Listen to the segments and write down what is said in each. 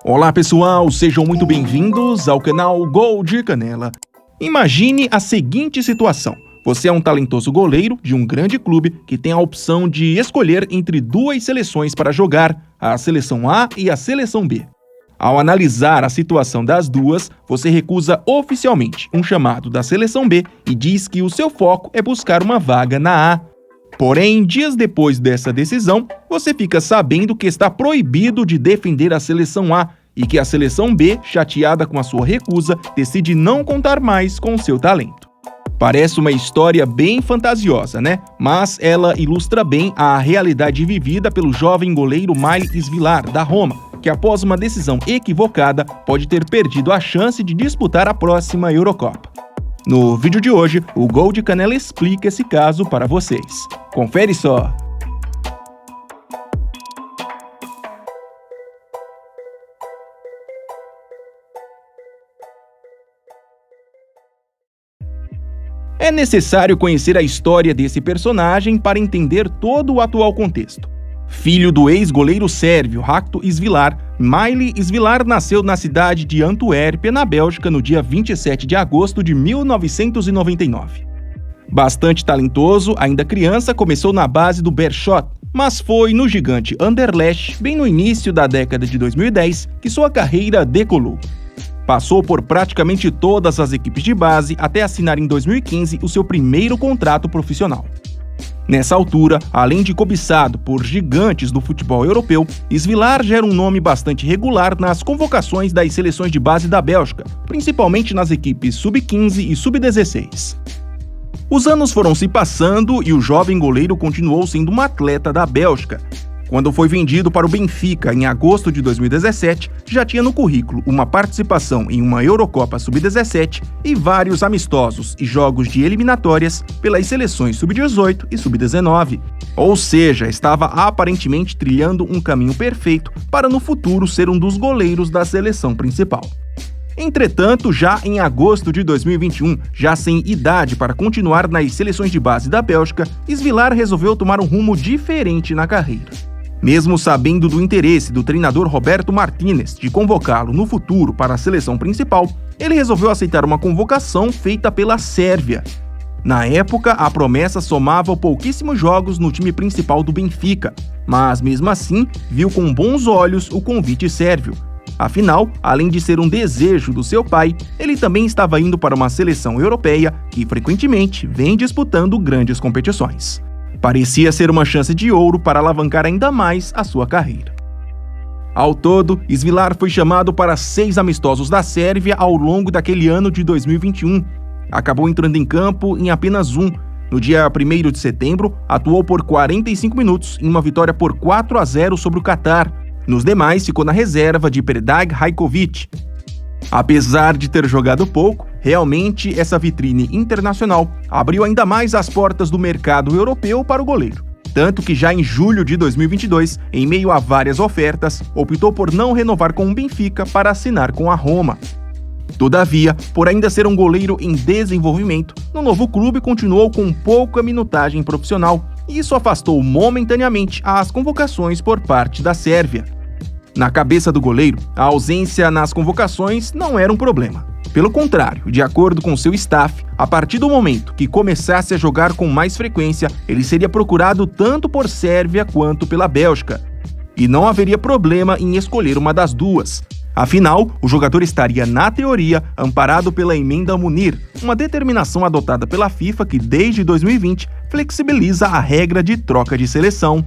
Olá pessoal, sejam muito bem-vindos ao canal Gol de Canela. Imagine a seguinte situação. Você é um talentoso goleiro de um grande clube que tem a opção de escolher entre duas seleções para jogar, a Seleção A e a Seleção B. Ao analisar a situação das duas, você recusa oficialmente um chamado da Seleção B e diz que o seu foco é buscar uma vaga na A. Porém, dias depois dessa decisão, você fica sabendo que está proibido de defender a Seleção A e que a Seleção B, chateada com a sua recusa, decide não contar mais com o seu talento. Parece uma história bem fantasiosa, né? Mas ela ilustra bem a realidade vivida pelo jovem goleiro Maily Svilar, da Roma, que após uma decisão equivocada pode ter perdido a chance de disputar a próxima Eurocopa. No vídeo de hoje, o Gol de Canela explica esse caso para vocês. Confere só! É necessário conhecer a história desse personagem para entender todo o atual contexto. Filho do ex-goleiro sérvio Ratko Svilar, Maily Svilar nasceu na cidade de Antuérpia, na Bélgica, no dia 27 de agosto de 1999. Bastante talentoso, ainda criança, começou na base do Beerschot, mas foi no gigante Anderlecht, bem no início da década de 2010, que sua carreira decolou. Passou por praticamente todas as equipes de base até assinar em 2015 o seu primeiro contrato profissional. Nessa altura, além de cobiçado por gigantes do futebol europeu, Svilar já era um nome bastante regular nas convocações das seleções de base da Bélgica, principalmente nas equipes sub-15 e sub-16. Os anos foram se passando e o jovem goleiro continuou sendo um atleta da Bélgica. Quando foi vendido para o Benfica em agosto de 2017, já tinha no currículo uma participação em uma Eurocopa Sub-17 e vários amistosos e jogos de eliminatórias pelas seleções Sub-18 e Sub-19. Ou seja, estava aparentemente trilhando um caminho perfeito para no futuro ser um dos goleiros da seleção principal. Entretanto, já em agosto de 2021, já sem idade para continuar nas seleções de base da Bélgica, Svilar resolveu tomar um rumo diferente na carreira. Mesmo sabendo do interesse do treinador Roberto Martínez de convocá-lo no futuro para a seleção principal, ele resolveu aceitar uma convocação feita pela Sérvia. Na época, a promessa somava pouquíssimos jogos no time principal do Benfica, mas mesmo assim, viu com bons olhos o convite sérvio. Afinal, além de ser um desejo do seu pai, ele também estava indo para uma seleção europeia que frequentemente vem disputando grandes competições. Parecia ser uma chance de ouro para alavancar ainda mais a sua carreira. Ao todo, Svilar foi chamado para 6 amistosos da Sérvia ao longo daquele ano de 2021. Acabou entrando em campo em apenas um. No dia 1º de setembro, atuou por 45 minutos em uma vitória por 4-0 sobre o Catar. Nos demais, ficou na reserva de Predrag Rajkovic. Apesar de ter jogado pouco, realmente essa vitrine internacional abriu ainda mais as portas do mercado europeu para o goleiro. Tanto que já em julho de 2022, em meio a várias ofertas, optou por não renovar com o Benfica para assinar com a Roma. Todavia, por ainda ser um goleiro em desenvolvimento, no novo clube continuou com pouca minutagem profissional e isso afastou momentaneamente as convocações por parte da Sérvia. Na cabeça do goleiro, a ausência nas convocações não era um problema. Pelo contrário, de acordo com seu staff, a partir do momento que começasse a jogar com mais frequência, ele seria procurado tanto por Sérvia quanto pela Bélgica. E não haveria problema em escolher uma das duas. Afinal, o jogador estaria, na teoria, amparado pela Emenda Munir, uma determinação adotada pela FIFA que, desde 2020, flexibiliza a regra de troca de seleção.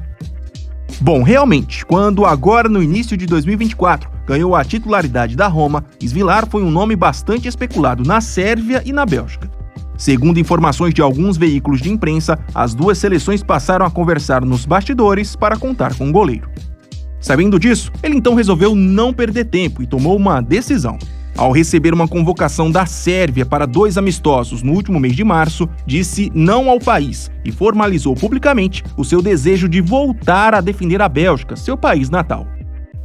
Bom, realmente, quando agora no início de 2024 ganhou a titularidade da Roma, Svilar foi um nome bastante especulado na Sérvia e na Bélgica. Segundo informações de alguns veículos de imprensa, as duas seleções passaram a conversar nos bastidores para contar com o goleiro. Sabendo disso, ele então resolveu não perder tempo e tomou uma decisão. Ao receber uma convocação da Sérvia para 2 amistosos no último mês de março, disse não ao país e formalizou publicamente o seu desejo de voltar a defender a Bélgica, seu país natal.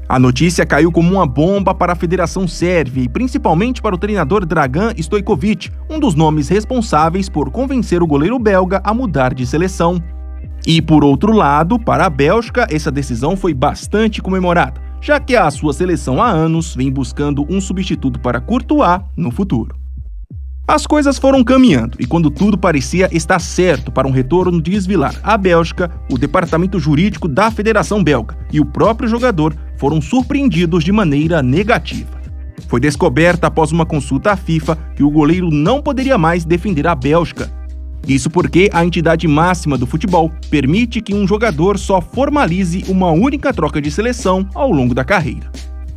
A notícia caiu como uma bomba para a Federação Sérvia e principalmente para o treinador Dragan Stojkovic, um dos nomes responsáveis por convencer o goleiro belga a mudar de seleção. E por outro lado, para a Bélgica, essa decisão foi bastante comemorada, já que a sua seleção há anos vem buscando um substituto para Courtois no futuro. As coisas foram caminhando e quando tudo parecia estar certo para um retorno de Svilar à Bélgica, o departamento jurídico da Federação Belga e o próprio jogador foram surpreendidos de maneira negativa. Foi descoberto após uma consulta à FIFA que o goleiro não poderia mais defender a Bélgica. Isso porque a entidade máxima do futebol permite que um jogador só formalize uma única troca de seleção ao longo da carreira.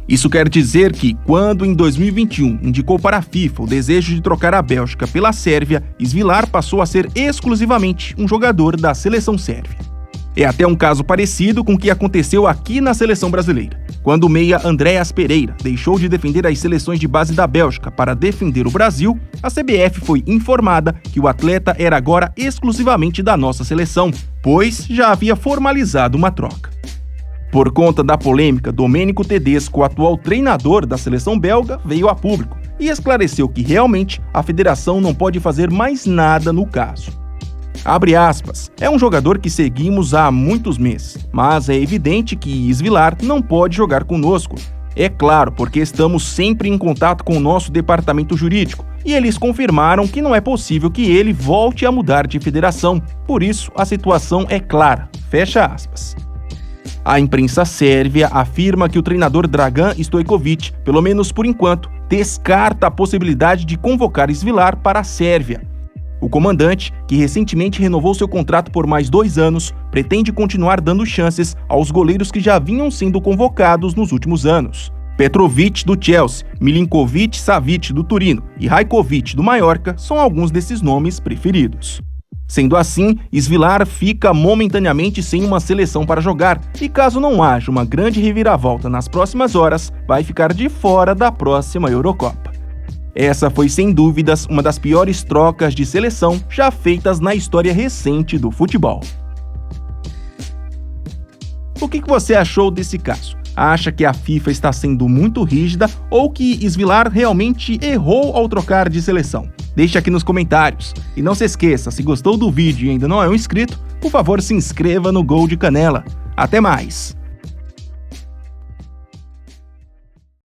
Isso quer dizer que, quando em 2021 indicou para a FIFA o desejo de trocar a Bélgica pela Sérvia, Svilar passou a ser exclusivamente um jogador da seleção sérvia. É até um caso parecido com o que aconteceu aqui na seleção brasileira, quando o meia Andréas Pereira deixou de defender as seleções de base da Bélgica para defender o Brasil, a CBF foi informada que o atleta era agora exclusivamente da nossa seleção, pois já havia formalizado uma troca. Por conta da polêmica, Domenico Tedesco, o atual treinador da seleção belga, veio a público e esclareceu que realmente a federação não pode fazer mais nada no caso. Abre aspas, é um jogador que seguimos há muitos meses, mas é evidente que Svilar não pode jogar conosco. É claro, porque estamos sempre em contato com o nosso departamento jurídico e eles confirmaram que não é possível que ele volte a mudar de federação, por isso a situação é clara, fecha aspas. A imprensa sérvia afirma que o treinador Dragan Stojkovic, pelo menos por enquanto, descarta a possibilidade de convocar Svilar para a Sérvia. O comandante, que recentemente renovou seu contrato por mais 2 anos, pretende continuar dando chances aos goleiros que já vinham sendo convocados nos últimos anos. Petrovic, do Chelsea, Milinkovic-Savic, do Turino e Rajkovic, do Mallorca, são alguns desses nomes preferidos. Sendo assim, Svilar fica momentaneamente sem uma seleção para jogar e caso não haja uma grande reviravolta nas próximas horas, vai ficar de fora da próxima Eurocopa. Essa foi sem dúvidas uma das piores trocas de seleção já feitas na história recente do futebol. O que você achou desse caso? Acha que a FIFA está sendo muito rígida ou que Svilar realmente errou ao trocar de seleção? Deixe aqui nos comentários. E não se esqueça, se gostou do vídeo e ainda não é um inscrito, por favor se inscreva no Gol de Canela. Até mais!